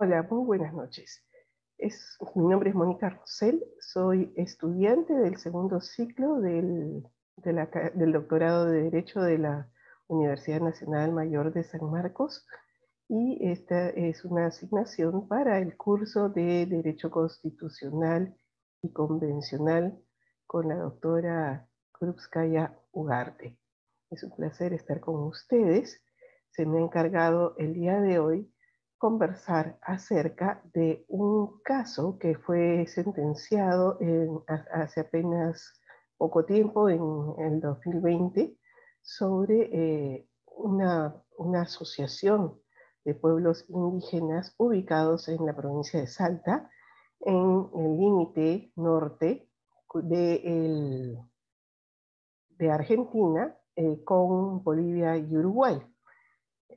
Hola, muy buenas noches. Mi nombre es Mónica Rosell, soy estudiante del segundo ciclo del doctorado de Derecho de la Universidad Nacional Mayor de San Marcos, y esta es una asignación para el curso de Derecho Constitucional y Convencional con la doctora Krupskaya Ugarte. Es un placer estar con ustedes. Se me ha encargado el día de hoy conversar acerca de un caso que fue sentenciado hace apenas poco tiempo, en el 2020, sobre una asociación de pueblos indígenas ubicados en la provincia de Salta, en el límite norte de, de Argentina, con Bolivia y Uruguay.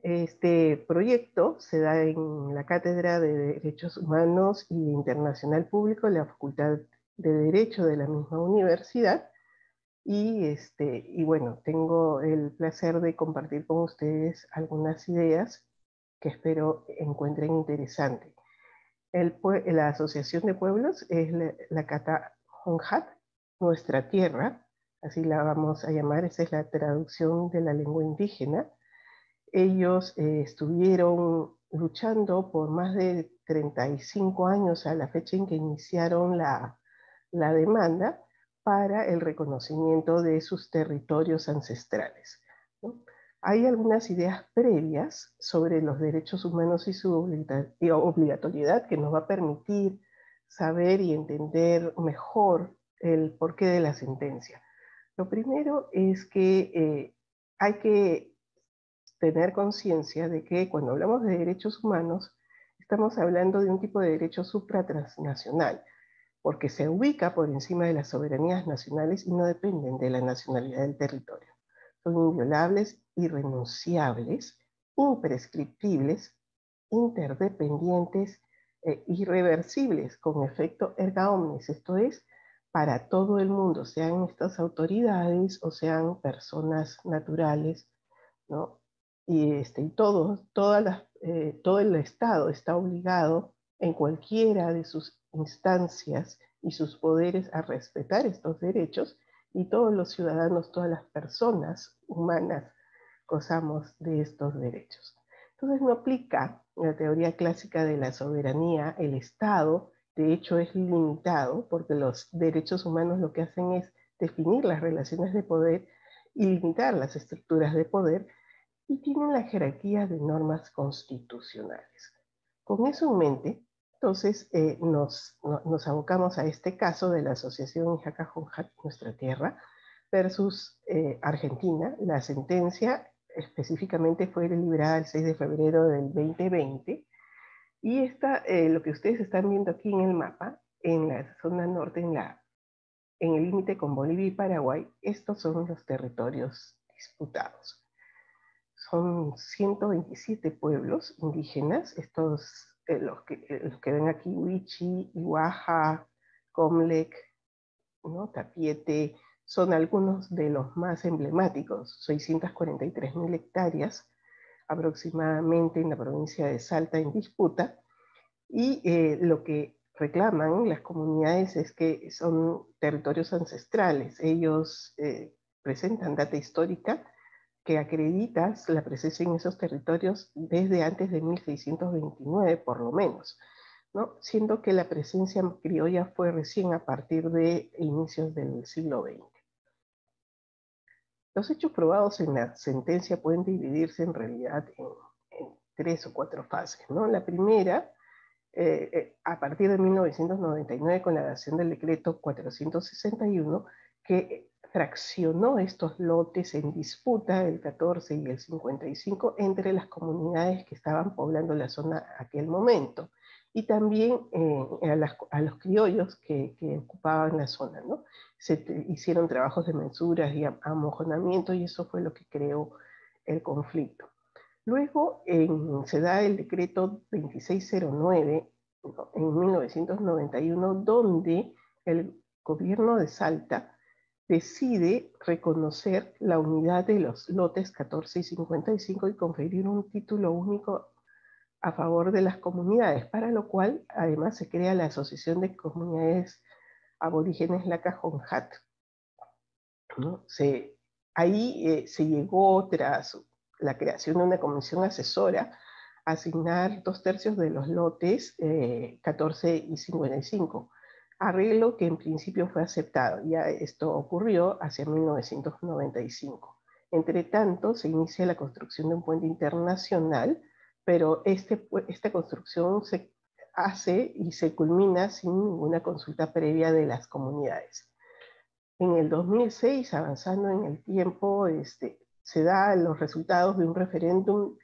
Este proyecto se da en la Cátedra de Derechos Humanos y Internacional Público de la Facultad de Derecho de la misma universidad. Y bueno, tengo el placer de compartir con ustedes algunas ideas que espero encuentren interesantes. La Asociación de Pueblos es la Cata Honjat, Nuestra Tierra, así la vamos a llamar. Esa es la traducción de la lengua indígena. Ellos estuvieron luchando por más de 35 años a la fecha en que iniciaron la demanda para el reconocimiento de sus territorios ancestrales, ¿no? Hay algunas ideas previas sobre los derechos humanos y su obligatoriedad que nos va a permitir saber y entender mejor el porqué de la sentencia. Lo primero es que hay que tener conciencia de que cuando hablamos de derechos humanos, estamos hablando de un tipo de derecho supratransnacional, porque se ubica por encima de las soberanías nacionales y no dependen de la nacionalidad del territorio. Son inviolables, irrenunciables, imprescriptibles, interdependientes e irreversibles, con efecto erga omnes, esto es, para todo el mundo, sean estas autoridades o sean personas naturales, ¿no? Y todo el Estado está obligado en cualquiera de sus instancias y sus poderes a respetar estos derechos, y todos los ciudadanos, todas las personas humanas gozamos de estos derechos. Entonces no aplica la teoría clásica de la soberanía. El Estado, de hecho, es limitado porque los derechos humanos lo que hacen es definir las relaciones de poder y limitar las estructuras de poder, y tienen la jerarquía de normas constitucionales. Con eso en mente, entonces nos abocamos a este caso de la Asociación Ijacajunjat, Nuestra Tierra, versus Argentina. La sentencia específicamente fue deliberada el 6 de febrero del 2020, y lo que ustedes están viendo aquí en el mapa, en la zona norte, en el límite con Bolivia y Paraguay, estos son los territorios disputados. Son 127 pueblos indígenas, los que ven aquí: Huichi, Iwaja, Comlec, ¿no? Tapiete, son algunos de los más emblemáticos. 643.000 hectáreas aproximadamente en la provincia de Salta en disputa, y lo que reclaman las comunidades es que son territorios ancestrales. Ellos presentan data histórica que acredita la presencia en esos territorios desde antes de 1629, por lo menos, ¿no? Siendo que la presencia criolla fue recién a partir de inicios del siglo XX. Los hechos probados en la sentencia pueden dividirse en realidad en tres o cuatro fases, ¿no? La primera, a partir de 1999, con la dación del decreto 461, que fraccionó estos lotes en disputa, el 14 y el 55, entre las comunidades que estaban poblando la zona a aquel momento, y también a los criollos que ocupaban la zona, ¿no? Hicieron trabajos de mensuras y amojonamiento, y eso fue lo que creó el conflicto. Luego se da el decreto 2609 en 1991, donde el gobierno de Salta decide reconocer la unidad de los lotes 14 y 55 y conferir un título único a favor de las comunidades, para lo cual además se crea la Asociación de Comunidades Aborígenes Lacajonjat, ¿no? Ahí se llegó, tras la creación de una comisión asesora, a asignar 2/3 de los lotes 14 y 55, arreglo que en principio fue aceptado. Ya esto ocurrió hacia 1995. Entre tanto, se inicia la construcción de un puente internacional, pero esta construcción se hace y se culmina sin ninguna consulta previa de las comunidades. En el 2006, avanzando en el tiempo, se dan los resultados de un referéndum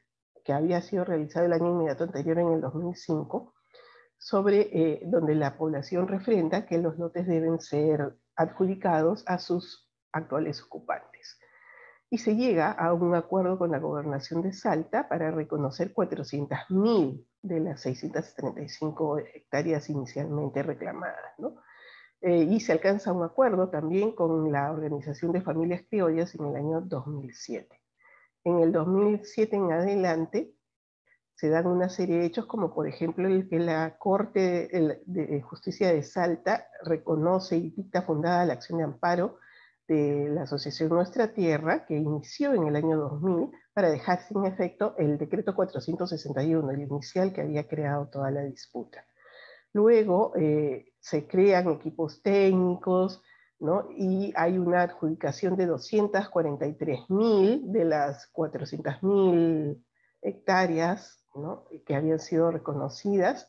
que había sido realizado el año inmediato anterior, en el 2005, donde la población refrenda que los lotes deben ser adjudicados a sus actuales ocupantes. Y se llega a un acuerdo con la Gobernación de Salta para reconocer 400.000 de las 635 hectáreas inicialmente reclamadas, ¿no? Y se alcanza un acuerdo también con la Organización de Familias Criollas en el año 2007. En el 2007 en adelante se dan una serie de hechos, como por ejemplo el que la Corte de Justicia de Salta reconoce y dicta fundada la acción de amparo de la Asociación Nuestra Tierra, que inició en el año 2000 para dejar sin efecto el decreto 461, el inicial que había creado toda la disputa. Luego se crean equipos técnicos, ¿no? Y hay una adjudicación de 243.000 de las 400.000 hectáreas, ¿no?, que habían sido reconocidas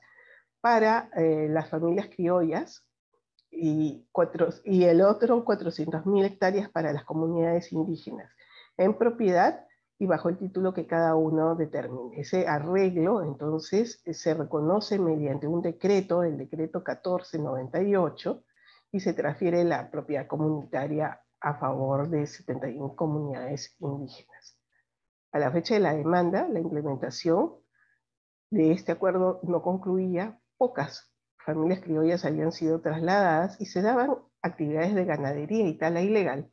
para las familias criollas, y el otro 400.000 hectáreas para las comunidades indígenas, en propiedad y bajo el título que cada uno determine. Ese arreglo, entonces, se reconoce mediante un decreto, el decreto 1498, y se transfiere la propiedad comunitaria a favor de 71 comunidades indígenas. A la fecha de la demanda, la implementación de este acuerdo no concluía. Pocas familias criollas habían sido trasladadas y se daban actividades de ganadería y tala ilegal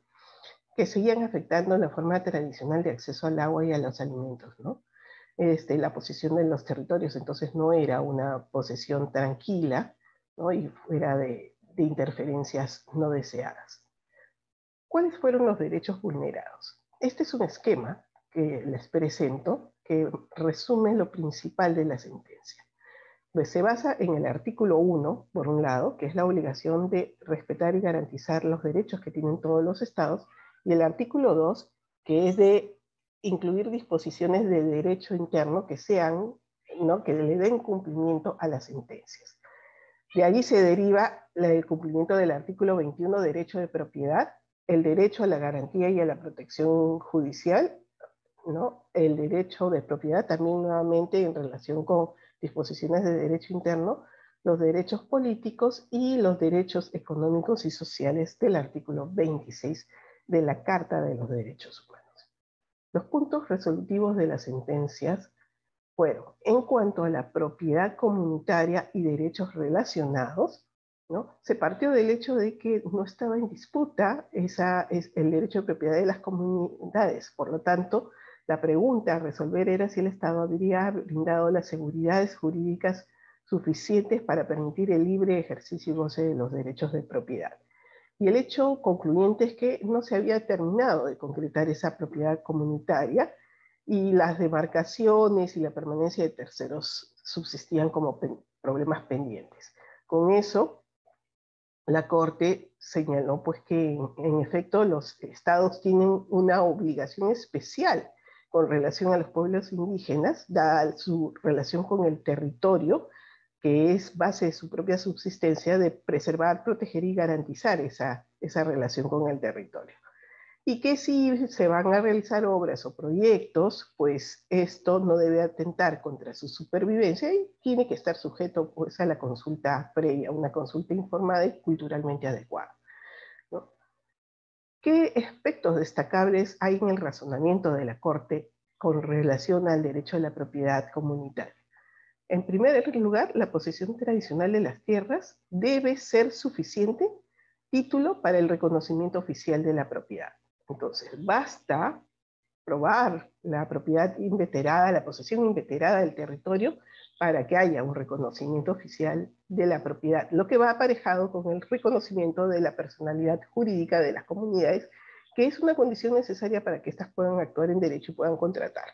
que seguían afectando la forma tradicional de acceso al agua y a los alimentos, ¿no? La posesión de los territorios entonces no era una posesión tranquila, ¿no?, y fuera de interferencias no deseadas. ¿Cuáles fueron los derechos vulnerados? Este es un esquema que les presento que resume lo principal de la sentencia. Pues se basa en el artículo 1, por un lado, que es la obligación de respetar y garantizar los derechos que tienen todos los estados, y el artículo 2, que es de incluir disposiciones de derecho interno que sean, ¿no?, que le den cumplimiento a las sentencias. De allí se deriva el cumplimiento del artículo 21, derecho de propiedad, el derecho a la garantía y a la protección judicial, ¿no?, el derecho de propiedad también nuevamente en relación con disposiciones de derecho interno, los derechos políticos y los derechos económicos y sociales del artículo 26 de la Carta de los Derechos Humanos. Los puntos resolutivos de las sentencias fueron, en cuanto a la propiedad comunitaria y derechos relacionados, ¿no?, se partió del hecho de que no estaba en disputa el derecho de propiedad de las comunidades. Por lo tanto, la pregunta a resolver era si el Estado habría brindado las seguridades jurídicas suficientes para permitir el libre ejercicio y goce de los derechos de propiedad. Y el hecho concluyente es que no se había terminado de concretar esa propiedad comunitaria, y las demarcaciones y la permanencia de terceros subsistían como problemas pendientes. Con eso, la Corte señaló pues que en efecto los estados tienen una obligación especial con relación a los pueblos indígenas, dada su relación con el territorio, que es base de su propia subsistencia, de preservar, proteger y garantizar esa relación con el territorio. Y que si se van a realizar obras o proyectos, pues esto no debe atentar contra su supervivencia y tiene que estar sujeto pues a la consulta previa, una consulta informada y culturalmente adecuada, ¿no? ¿Qué aspectos destacables hay en el razonamiento de la Corte con relación al derecho a la propiedad comunitaria? En primer lugar, la posesión tradicional de las tierras debe ser suficiente título para el reconocimiento oficial de la propiedad. Entonces, basta probar la propiedad inveterada, la posesión inveterada del territorio, para que haya un reconocimiento oficial de la propiedad, lo que va aparejado con el reconocimiento de la personalidad jurídica de las comunidades, que es una condición necesaria para que éstas puedan actuar en derecho y puedan contratar.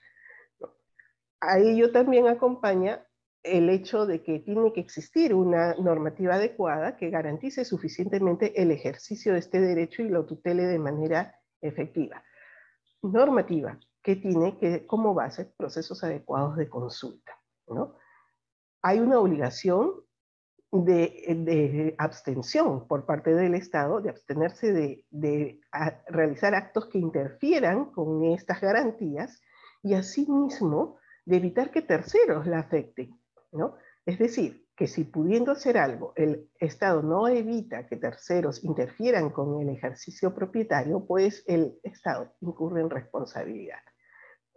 A ello también acompaña el hecho de que tiene que existir una normativa adecuada que garantice suficientemente el ejercicio de este derecho y lo tutele de manera efectiva. Normativa que tiene como base procesos adecuados de consulta, ¿no? Hay una obligación de abstención por parte del Estado, de abstenerse de realizar actos que interfieran con estas garantías y asimismo de evitar que terceros la afecten, ¿no? Es decir, que si pudiendo hacer algo, el Estado no evita que terceros interfieran con el ejercicio propietario, pues el Estado incurre en responsabilidad,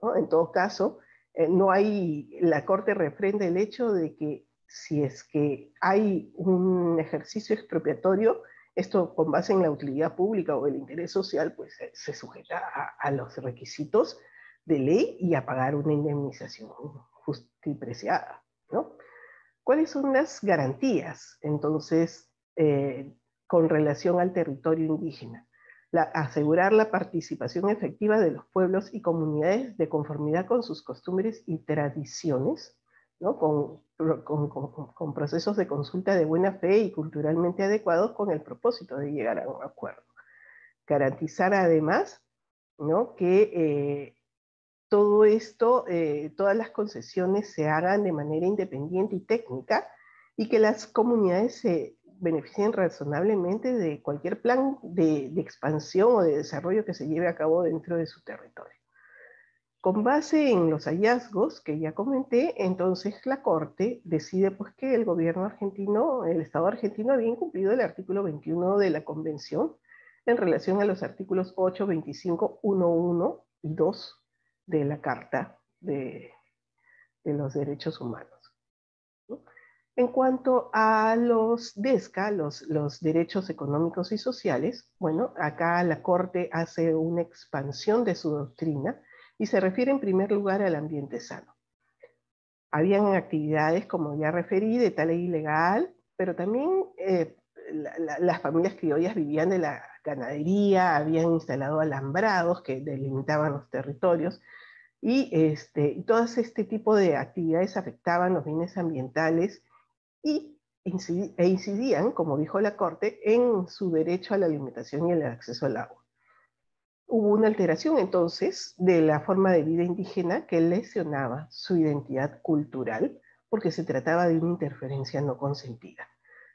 ¿no? En todo caso, la Corte refrenda el hecho de que si es que hay un ejercicio expropiatorio, esto con base en la utilidad pública o el interés social, pues se sujeta a los requisitos de ley y a pagar una indemnización justa y preciada, ¿no? ¿Cuáles son las garantías, entonces, con relación al territorio indígena? Asegurar la participación efectiva de los pueblos y comunidades de conformidad con sus costumbres y tradiciones, ¿no? Con procesos de consulta de buena fe y culturalmente adecuados con el propósito de llegar a un acuerdo. Garantizar además, ¿no?, que todo esto, todas las concesiones se hagan de manera independiente y técnica y que las comunidades se beneficien razonablemente de cualquier plan de expansión o de desarrollo que se lleve a cabo dentro de su territorio. Con base en los hallazgos que ya comenté, entonces la Corte decide pues que el gobierno argentino, el Estado argentino había incumplido el artículo 21 de la Convención en relación a los artículos 8, 25, 1, 1 y 2 de la Carta de los Derechos Humanos, ¿no? En cuanto a los DESCA, los derechos económicos y sociales, bueno, acá la Corte hace una expansión de su doctrina y se refiere en primer lugar al ambiente sano. Habían actividades, como ya referí, de tala ilegal, pero también las familias criollas vivían de la ganadería, habían instalado alambrados que delimitaban los territorios, y todo este tipo de actividades afectaban los bienes ambientales y incidían, como dijo la Corte, en su derecho a la alimentación y el acceso al agua. Hubo una alteración entonces de la forma de vida indígena que lesionaba su identidad cultural porque se trataba de una interferencia no consentida,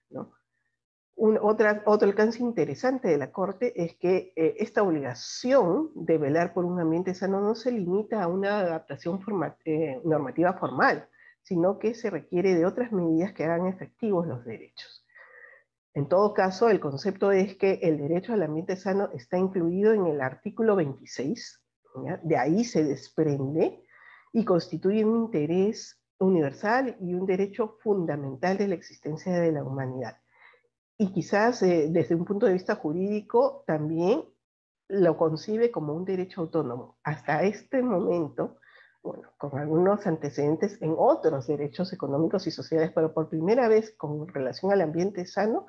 ¿no? Otro alcance interesante de la Corte es que esta obligación de velar por un ambiente sano no se limita a una adaptación normativa formal, sino que se requiere de otras medidas que hagan efectivos los derechos. En todo caso, el concepto es que el derecho al ambiente sano está incluido en el artículo 26, ¿ya? De ahí se desprende y constituye un interés universal y un derecho fundamental de la existencia de la humanidad. Y quizás desde un punto de vista jurídico también lo concibe como un derecho autónomo. Hasta este momento, bueno, con algunos antecedentes en otros derechos económicos y sociales, pero por primera vez con relación al ambiente sano,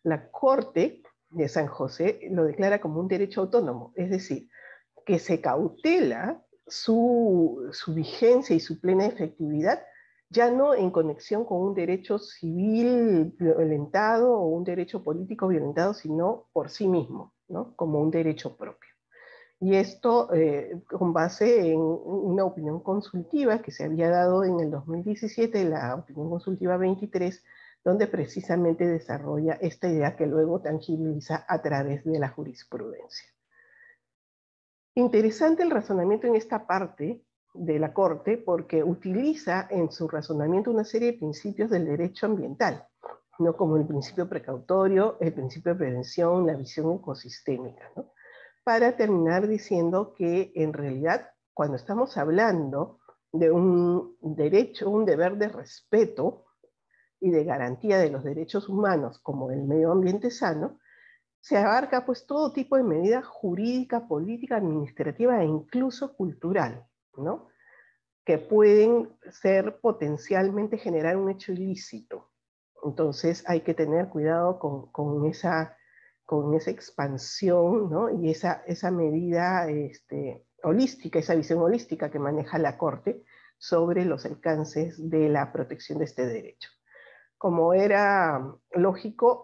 la Corte de San José lo declara como un derecho autónomo, es decir, que se cautela su vigencia y su plena efectividad, ya no en conexión con un derecho civil violentado o un derecho político violentado, sino por sí mismo, ¿no?, como un derecho propio. Y esto con base en una opinión consultiva que se había dado en el 2017, la opinión consultiva 23, donde precisamente desarrolla esta idea que luego tangibiliza a través de la jurisprudencia. Interesante el razonamiento en esta parte de la Corte porque utiliza en su razonamiento una serie de principios del derecho ambiental, ¿no?, como el principio precautorio, el principio de prevención, la visión ecosistémica, ¿no?, para terminar diciendo que en realidad cuando estamos hablando de un derecho, un deber de respeto y de garantía de los derechos humanos como el medio ambiente sano, se abarca pues todo tipo de medida jurídica, política, administrativa e incluso cultural, ¿no? Que pueden ser potencialmente generar un hecho ilícito. Entonces hay que tener cuidado con esa expansión, ¿no? Y esa medida holística, esa visión holística que maneja la Corte sobre los alcances de la protección de este derecho. Como era lógico,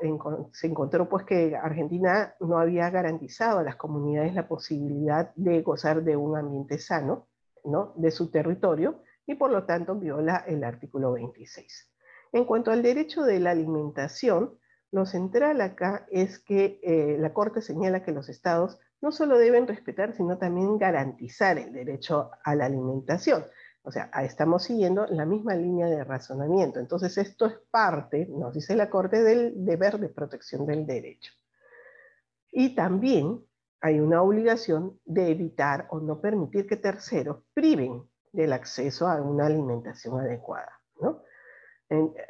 se encontró pues que Argentina no había garantizado a las comunidades la posibilidad de gozar de un ambiente sano, ¿no?, de su territorio, y por lo tanto viola el artículo 26. En cuanto al derecho de la alimentación, lo central acá es que la Corte señala que los estados no solo deben respetar, sino también garantizar el derecho a la alimentación. O sea, estamos siguiendo la misma línea de razonamiento. Entonces, esto es parte, nos dice la Corte, del deber de protección del derecho. Y también hay una obligación de evitar o no permitir que terceros priven del acceso a una alimentación adecuada, ¿no?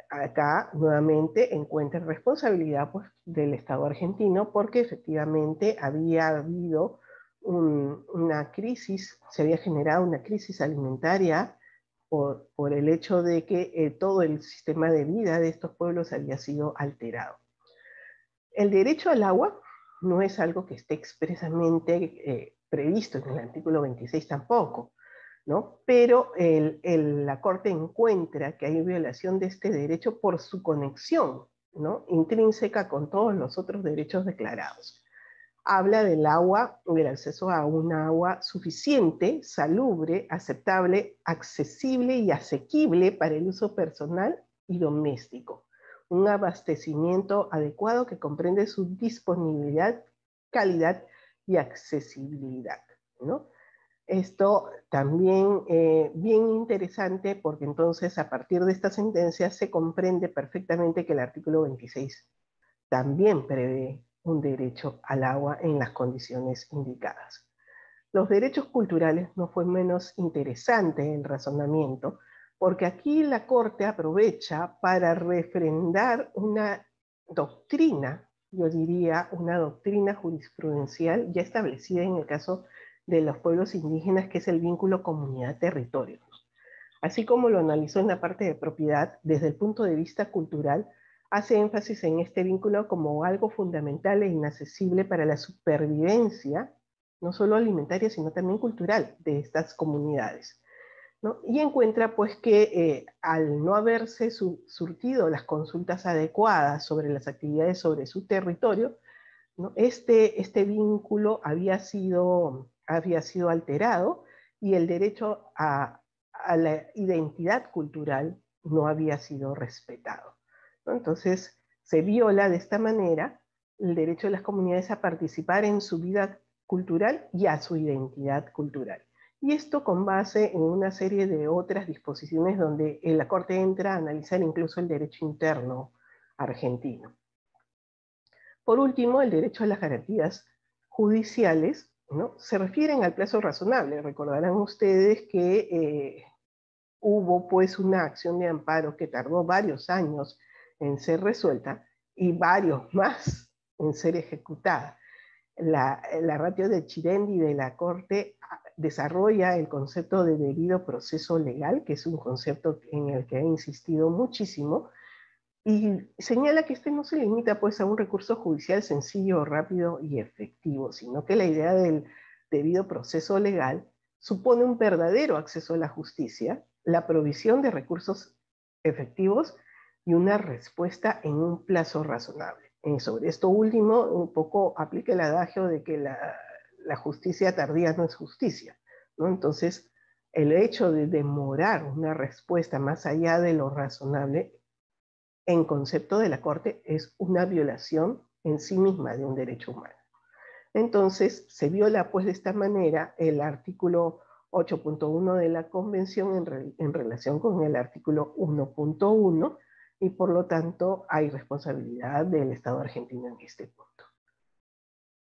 Acá nuevamente encuentra responsabilidad pues, del Estado argentino, porque efectivamente había habido una crisis, se había generado una crisis alimentaria por el hecho de que todo el sistema de vida de estos pueblos había sido alterado. El derecho al agua no es algo que esté expresamente previsto en el artículo 26 tampoco, ¿no? Pero la Corte encuentra que hay violación de este derecho por su conexión, ¿no?, intrínseca con todos los otros derechos declarados. Habla del agua, del acceso a un agua suficiente, salubre, aceptable, accesible y asequible para el uso personal y doméstico. Un abastecimiento adecuado que comprende su disponibilidad, calidad y accesibilidad, ¿no? Esto también bien interesante, porque entonces a partir de esta sentencia se comprende perfectamente que el artículo 26 también prevé un derecho al agua en las condiciones indicadas. Los derechos culturales no fue menos interesante el razonamiento, porque aquí la Corte aprovecha para refrendar una doctrina, yo diría una doctrina jurisprudencial ya establecida en el caso de los pueblos indígenas, que es el vínculo comunidad-territorio. Así como lo analizó en la parte de propiedad, desde el punto de vista cultural, hace énfasis en este vínculo como algo fundamental e inaccesible para la supervivencia, no solo alimentaria, sino también cultural de estas comunidades, ¿no? Y encuentra pues que al no haberse surtido las consultas adecuadas sobre las actividades sobre su territorio, ¿no?, este vínculo había sido alterado, y el derecho a la identidad cultural no había sido respetado, ¿no? Entonces se viola de esta manera el derecho de las comunidades a participar en su vida cultural y a su identidad cultural. Y esto con base en una serie de otras disposiciones donde la Corte entra a analizar incluso el derecho interno argentino. Por último, el derecho a las garantías judiciales, ¿no?, se refieren al plazo razonable. Recordarán ustedes que hubo pues una acción de amparo que tardó varios años en ser resuelta y varios más en ser ejecutada. La ratio de Chirendi de la Corte desarrolla el concepto de debido proceso legal, que es un concepto en el que ha insistido muchísimo, y señala que este no se limita pues a un recurso judicial sencillo, rápido y efectivo, sino que la idea del debido proceso legal supone un verdadero acceso a la justicia, la provisión de recursos efectivos y una respuesta en un plazo razonable. Sobre esto último, un poco aplica el adagio de que la justicia tardía no es justicia, ¿no? Entonces, el hecho de demorar una respuesta más allá de lo razonable, en concepto de la Corte, es una violación en sí misma de un derecho humano. Entonces, se viola pues de esta manera el artículo 8.1 de la Convención en relación con el artículo 1.1, y por lo tanto hay responsabilidad del Estado argentino en este punto.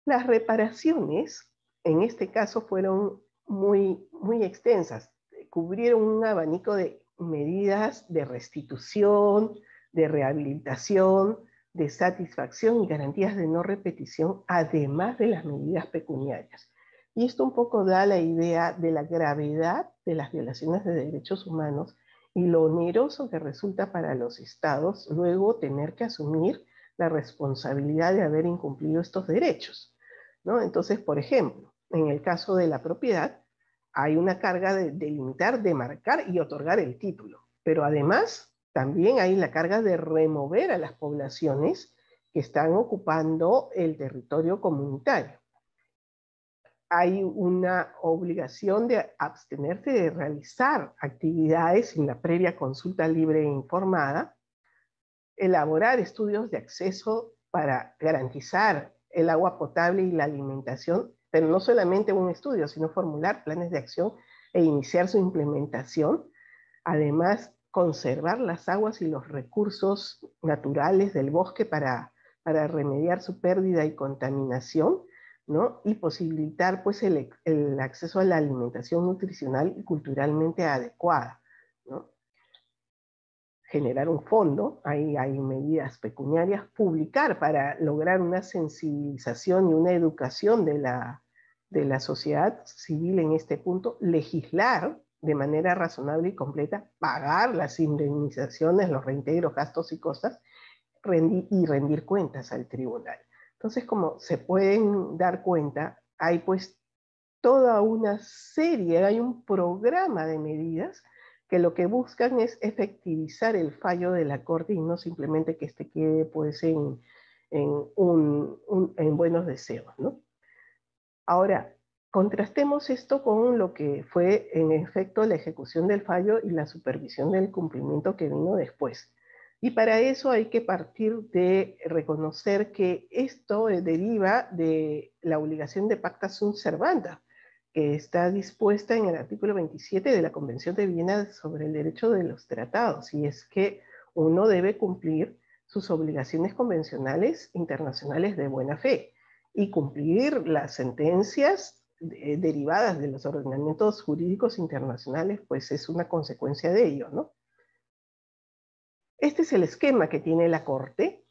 Las reparaciones, en este caso, fueron muy extensas. Cubrieron un abanico de medidas de restitución, de rehabilitación, de satisfacción y garantías de no repetición, además de las medidas pecuniarias. Y esto un poco da la idea de la gravedad de las violaciones de derechos humanos y lo oneroso que resulta para los estados luego tener que asumir la responsabilidad de haber incumplido estos derechos, ¿no? Entonces, por ejemplo, en el caso de la propiedad, hay una carga de delimitar, de marcar y otorgar el título, pero además también hay la carga de remover a las poblaciones que están ocupando el territorio comunitario. Hay una obligación de abstenerse de realizar actividades sin la previa consulta libre e informada, elaborar estudios de acceso para garantizar el agua potable y la alimentación, pero no solamente un estudio, sino formular planes de acción e iniciar su implementación. Además, conservar las aguas y los recursos naturales del bosque para remediar su pérdida y contaminación, ¿no? Y posibilitar pues, el acceso a la alimentación nutricional y culturalmente adecuada, ¿no? Generar un fondo, ahí hay medidas pecuniarias, publicar para lograr una sensibilización y una educación de la sociedad civil en este punto, legislar de manera razonable y completa, pagar las indemnizaciones, los reintegros, gastos y cosas, y rendir cuentas al tribunal. Entonces, como se pueden dar cuenta, hay pues toda una serie, hay un programa de medidas que lo que buscan es efectivizar el fallo de la Corte y no simplemente que este quede pues en buenos deseos, ¿no? Ahora, contrastemos esto con lo que fue en efecto la ejecución del fallo y la supervisión del cumplimiento que vino después. Y para eso hay que partir de reconocer que esto deriva de la obligación de pacta sunt servanda, que está dispuesta en el artículo 27 de la Convención de Viena sobre el derecho de los tratados, y es que uno debe cumplir sus obligaciones convencionales internacionales de buena fe y cumplir las sentencias derivadas de los ordenamientos jurídicos internacionales, pues es una consecuencia de ello, ¿no? Este es el esquema que tiene la Corte,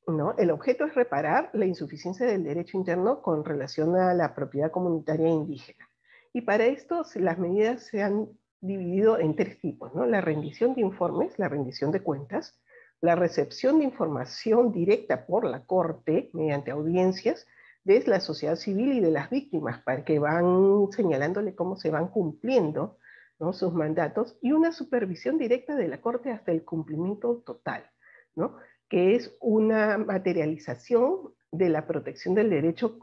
¿no? El objeto es reparar la insuficiencia del derecho interno con relación a la propiedad comunitaria indígena. Y para esto las medidas se han dividido en tres tipos, ¿no? La rendición de informes, la rendición de cuentas, la recepción de información directa por la Corte mediante audiencias de la sociedad civil y de las víctimas, para que van señalándole cómo se van cumpliendo, ¿no?, sus mandatos, y una supervisión directa de la Corte hasta el cumplimiento total, ¿no?, que es una materialización de la protección del derecho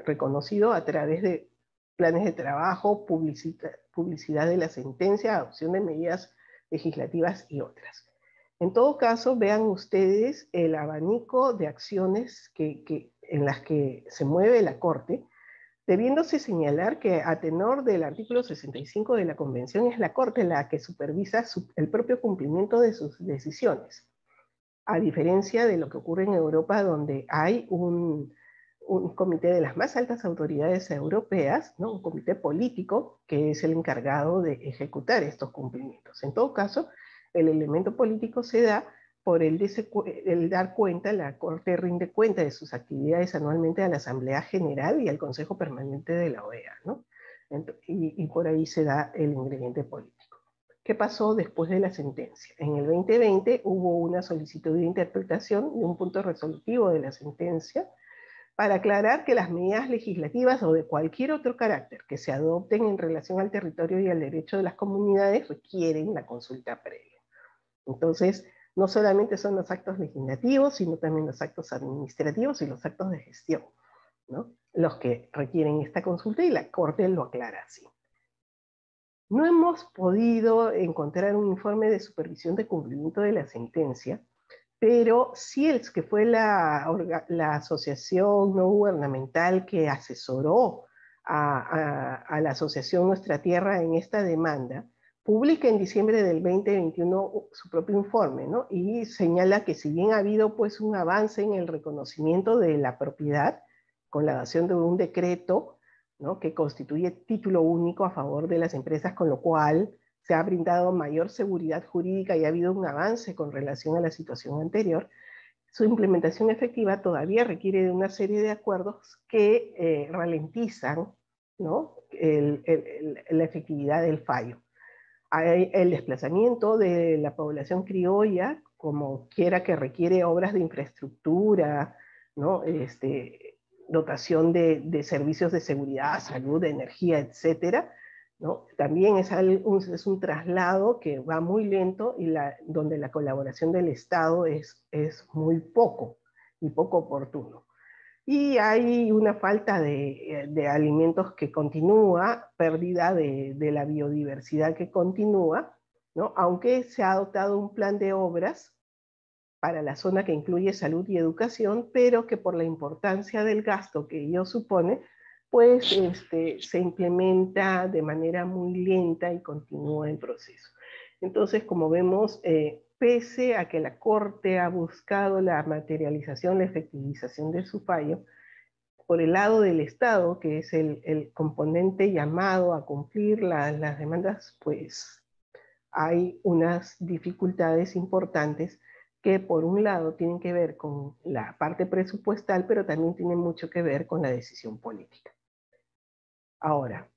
reconocido a través de planes de trabajo, publicidad de la sentencia, adopción de medidas legislativas y otras. En todo caso, vean ustedes el abanico de acciones en las que se mueve la Corte, debiéndose señalar que a tenor del artículo 65 de la Convención es la Corte la que supervisa el propio cumplimiento de sus decisiones, a diferencia de lo que ocurre en Europa, donde hay un comité de las más altas autoridades europeas, ¿no?, un comité político que es el encargado de ejecutar estos cumplimientos. En todo caso, el elemento político se da por el dar cuenta, la Corte rinde cuenta de sus actividades anualmente a la Asamblea General y al Consejo Permanente de la OEA, ¿no? Y por ahí se da el ingrediente político. ¿Qué pasó después de la sentencia? En el 2020 hubo una solicitud de interpretación y un punto resolutivo de la sentencia para aclarar que las medidas legislativas o de cualquier otro carácter que se adopten en relación al territorio y al derecho de las comunidades requieren la consulta previa. Entonces, no solamente son los actos legislativos, sino también los actos administrativos y los actos de gestión, ¿no?, los que requieren esta consulta, y la Corte lo aclara así. No hemos podido encontrar un informe de supervisión de cumplimiento de la sentencia, pero sí es que fue la asociación no gubernamental que asesoró a la asociación Nuestra Tierra en esta demanda, publica en diciembre del 2021 su propio informe, ¿no?, y señala que si bien ha habido pues un avance en el reconocimiento de la propiedad con la dación de un decreto, ¿no?, que constituye título único a favor de las empresas, con lo cual se ha brindado mayor seguridad jurídica y ha habido un avance con relación a la situación anterior, su implementación efectiva todavía requiere de una serie de acuerdos que ralentizan, ¿no?, la efectividad del fallo. Hay el desplazamiento de la población criolla, como quiera, que requiere obras de infraestructura, ¿no?, dotación de servicios de seguridad, salud, energía, etcétera, ¿no? También es un traslado que va muy lento y donde la colaboración del Estado es muy poco y poco oportuno. Y hay una falta de alimentos que continúa, pérdida de la biodiversidad que continúa, ¿no?, aunque se ha adoptado un plan de obras para la zona que incluye salud y educación, pero que por la importancia del gasto que ello supone, pues se implementa de manera muy lenta y continúa el proceso. Entonces, como vemos, pese a que la Corte ha buscado la materialización, la efectivización de su fallo, por el lado del Estado, que es el componente llamado a cumplir las demandas, pues hay unas dificultades importantes que por un lado tienen que ver con la parte presupuestal, pero también tienen mucho que ver con la decisión política. Ahora,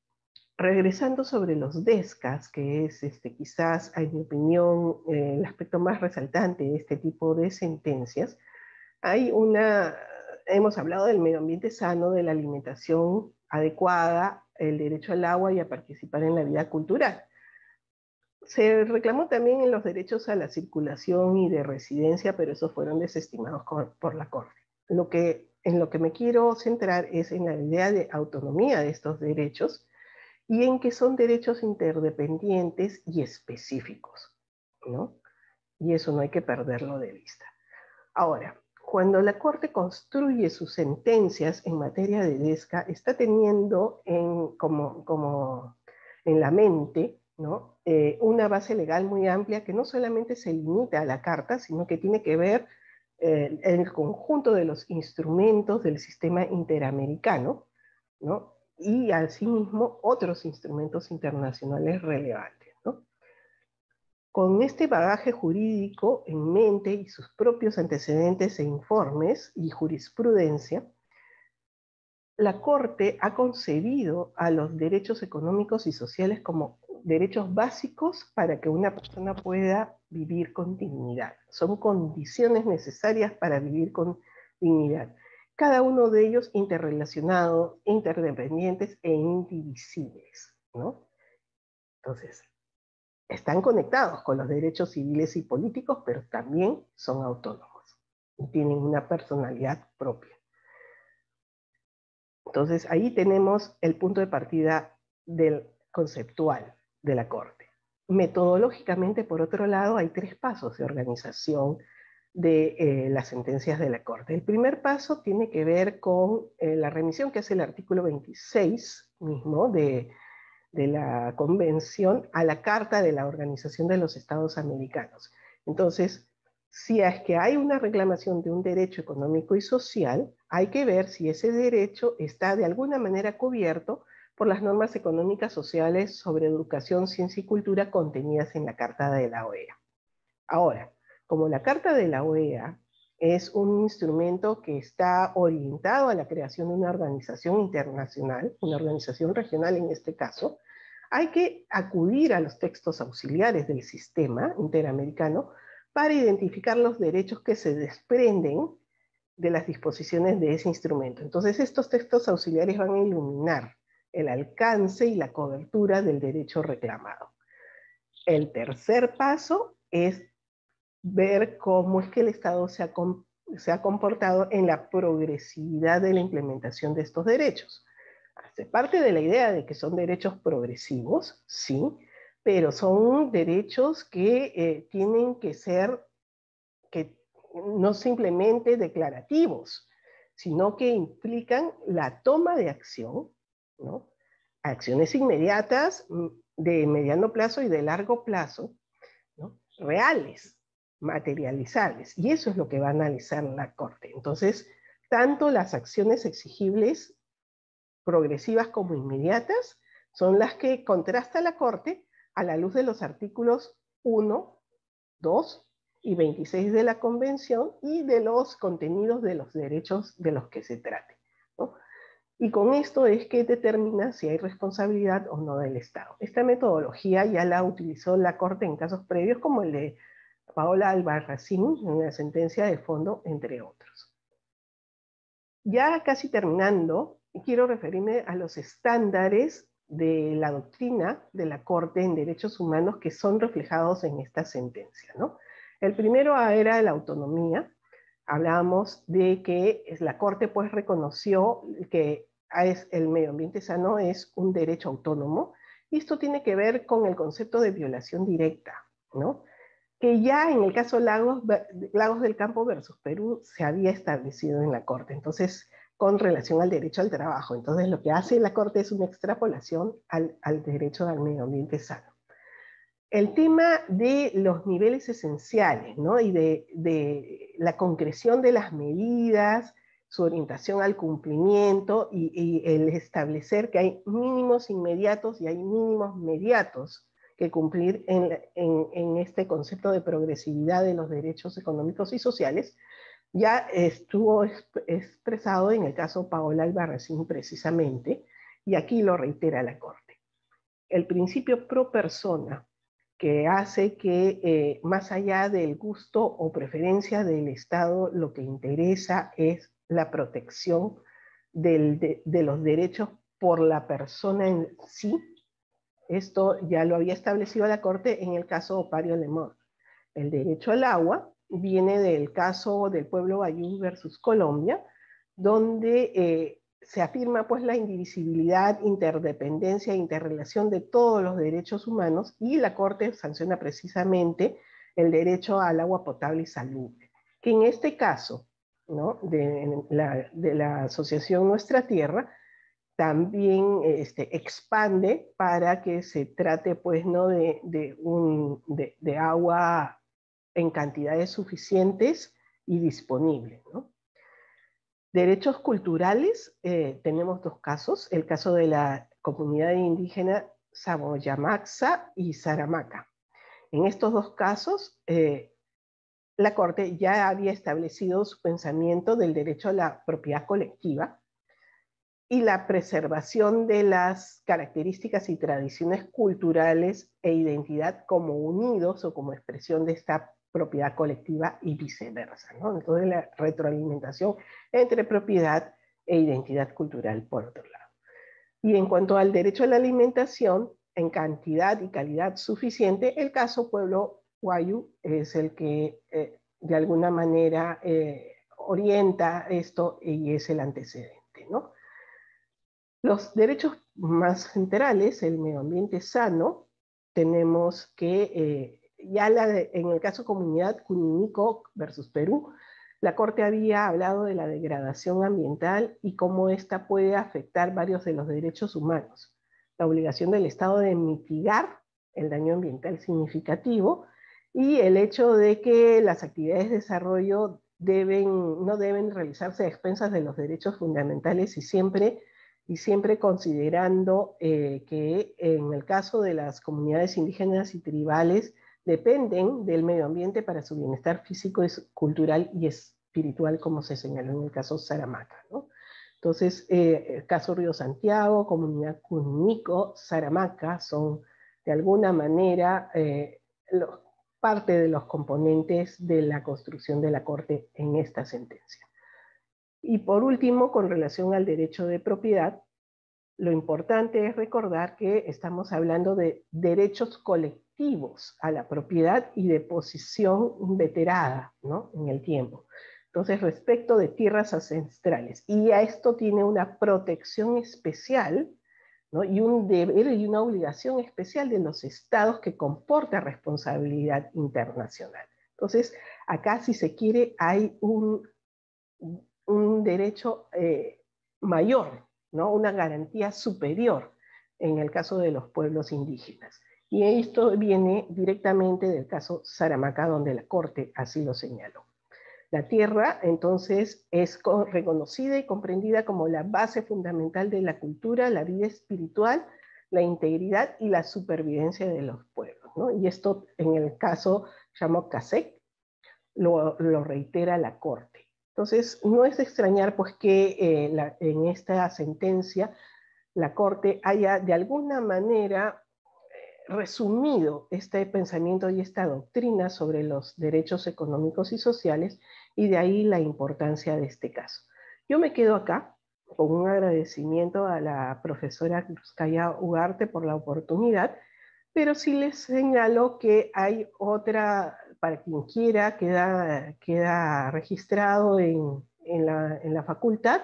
regresando sobre los DESCAS, que es quizás, en mi opinión, el aspecto más resaltante de este tipo de sentencias, hemos hablado del medio ambiente sano, de la alimentación adecuada, el derecho al agua y a participar en la vida cultural. Se reclamó también en los derechos a la circulación y de residencia, pero esos fueron desestimados por la Corte. En lo que me quiero centrar es en la idea de autonomía de estos derechos y en que son derechos interdependientes y específicos, ¿no? Y eso no hay que perderlo de vista. Ahora, cuando la Corte construye sus sentencias en materia de DESCA, está teniendo como en la mente, ¿no?, una base legal muy amplia que no solamente se limita a la Carta, sino que tiene que ver el conjunto de los instrumentos del sistema interamericano, ¿no?, y asimismo otros instrumentos internacionales relevantes, ¿no? Con este bagaje jurídico en mente y sus propios antecedentes e informes y jurisprudencia, la Corte ha concebido a los derechos económicos y sociales como derechos básicos para que una persona pueda vivir con dignidad. Son condiciones necesarias para vivir con dignidad. Cada uno de ellos interrelacionados, interdependientes e indivisibles, ¿no? Entonces, están conectados con los derechos civiles y políticos, pero también son autónomos y tienen una personalidad propia. Entonces, ahí tenemos el punto de partida del conceptual de la Corte. Metodológicamente, por otro lado, hay 3 pasos de organización de las sentencias de la Corte. El primer paso tiene que ver con la remisión que hace el artículo 26 mismo de la Convención a la Carta de la Organización de los Estados Americanos. Entonces, si es que hay una reclamación de un derecho económico y social, hay que ver si ese derecho está de alguna manera cubierto por las normas económicas sociales sobre educación, ciencia y cultura contenidas en la Carta de la OEA. Ahora, como la Carta de la OEA es un instrumento que está orientado a la creación de una organización internacional, una organización regional en este caso, hay que acudir a los textos auxiliares del sistema interamericano para identificar los derechos que se desprenden de las disposiciones de ese instrumento. Entonces, estos textos auxiliares van a iluminar el alcance y la cobertura del derecho reclamado. El tercer paso es ver cómo es que el Estado se ha comportado en la progresividad de la implementación de estos derechos. Hace parte de la idea de que son derechos progresivos, sí, pero son derechos que tienen que ser no simplemente declarativos, sino que implican la toma de acción, ¿no?, acciones inmediatas, de mediano plazo y de largo plazo, ¿no?, reales, materializables, y eso es lo que va a analizar la Corte. Entonces, tanto las acciones exigibles progresivas como inmediatas son las que contrasta la Corte a la luz de los artículos 1, 2 y 26 de la Convención y de los contenidos de los derechos de los que se trate, ¿no? Y con esto es que determina si hay responsabilidad o no del Estado. Esta metodología ya la utilizó la Corte en casos previos, como el de Paola Albarracín, en una sentencia de fondo, entre otros. Ya casi terminando, quiero referirme a los estándares de la doctrina de la Corte en Derechos Humanos que son reflejados en esta sentencia, ¿no? El primero era la autonomía. Hablábamos de que la Corte pues reconoció que el medio ambiente sano es un derecho autónomo, y esto tiene que ver con el concepto de violación directa, ¿no? Que ya en el caso Lagos del Campo versus Perú se había establecido en la Corte, entonces, con relación al derecho al trabajo. Entonces, lo que hace la Corte es una extrapolación al derecho al medio ambiente sano. El tema de los niveles esenciales, ¿no? Y de la concreción de las medidas, su orientación al cumplimiento y el establecer que hay mínimos inmediatos y hay mínimos mediatos que cumplir en este concepto de progresividad de los derechos económicos y sociales, ya estuvo expresado en el caso Paola Albarracín precisamente, y aquí lo reitera la Corte. El principio pro persona, que hace que más allá del gusto o preferencia del Estado, lo que interesa es la protección de los derechos por la persona en sí. Esto ya lo había establecido la Corte en el caso Opario Lemón. El derecho al agua viene del caso del pueblo Bayú versus Colombia, donde se afirma pues la indivisibilidad, interdependencia e interrelación de todos los derechos humanos, y la Corte sanciona precisamente el derecho al agua potable y salubre, que en este caso, ¿no?, de la asociación Nuestra Tierra, también expande para que se trate pues, ¿no?, de agua en cantidades suficientes y disponibles, ¿no? Derechos culturales, tenemos dos casos, el caso de la comunidad indígena Samoyamaxa y Saramaca. En estos dos casos, la Corte ya había establecido su pensamiento del derecho a la propiedad colectiva y la preservación de las características y tradiciones culturales e identidad como unidos o como expresión de esta propiedad colectiva y viceversa, ¿no? Entonces la retroalimentación entre propiedad e identidad cultural por otro lado. Y en cuanto al derecho a la alimentación en cantidad y calidad suficiente, el caso Pueblo Wayuu es el que de alguna manera orienta esto y es el antecedente, ¿no? Los derechos más generales, el medio ambiente sano, tenemos que ya en el caso comunidad Cuninico versus Perú, la Corte había hablado de la degradación ambiental y cómo esta puede afectar varios de los derechos humanos. La obligación del Estado de mitigar el daño ambiental significativo y el hecho de que las actividades de desarrollo no deben realizarse a expensas de los derechos fundamentales y siempre considerando que en el caso de las comunidades indígenas y tribales dependen del medio ambiente para su bienestar físico, cultural y espiritual, como se señaló en el caso Saramaca, ¿no? Entonces, el caso Río Santiago, comunidad Cuninico, Saramaca, son de alguna manera parte de los componentes de la construcción de la Corte en esta sentencia. Y por último, con relación al derecho de propiedad, lo importante es recordar que estamos hablando de derechos colectivos a la propiedad y de posición inveterada, ¿no?, en el tiempo. Entonces, respecto de tierras ancestrales, y a esto tiene una protección especial, ¿no?, y un deber y una obligación especial de los estados que comporta responsabilidad internacional. Entonces, acá, si se quiere, hay un derecho mayor, ¿no?, una garantía superior en el caso de los pueblos indígenas. Y esto viene directamente del caso Saramaca, donde la Corte así lo señaló. La tierra, entonces, es reconocida y comprendida como la base fundamental de la cultura, la vida espiritual, la integridad y la supervivencia de los pueblos, ¿no? Y esto, en el caso Yamok Kasek, lo reitera la Corte. Entonces, no es de extrañar pues, que en esta sentencia la Corte haya de alguna manera resumido este pensamiento y esta doctrina sobre los derechos económicos y sociales, y de ahí la importancia de este caso. Yo me quedo acá con un agradecimiento a la profesora Cruzcaya Ugarte por la oportunidad, pero sí les señalo que hay otra, para quien quiera, queda registrado en la facultad,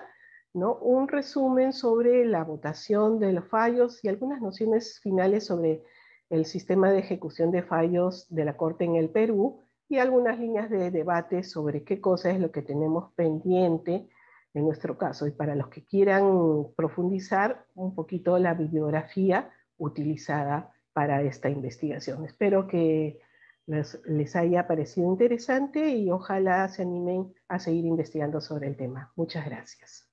¿no? Un resumen sobre la votación de los fallos y algunas nociones finales sobre el sistema de ejecución de fallos de la Corte en el Perú, y algunas líneas de debate sobre qué cosa es lo que tenemos pendiente en nuestro caso. Y para los que quieran profundizar un poquito la bibliografía utilizada para esta investigación. Espero que les haya parecido interesante y ojalá se animen a seguir investigando sobre el tema. Muchas gracias.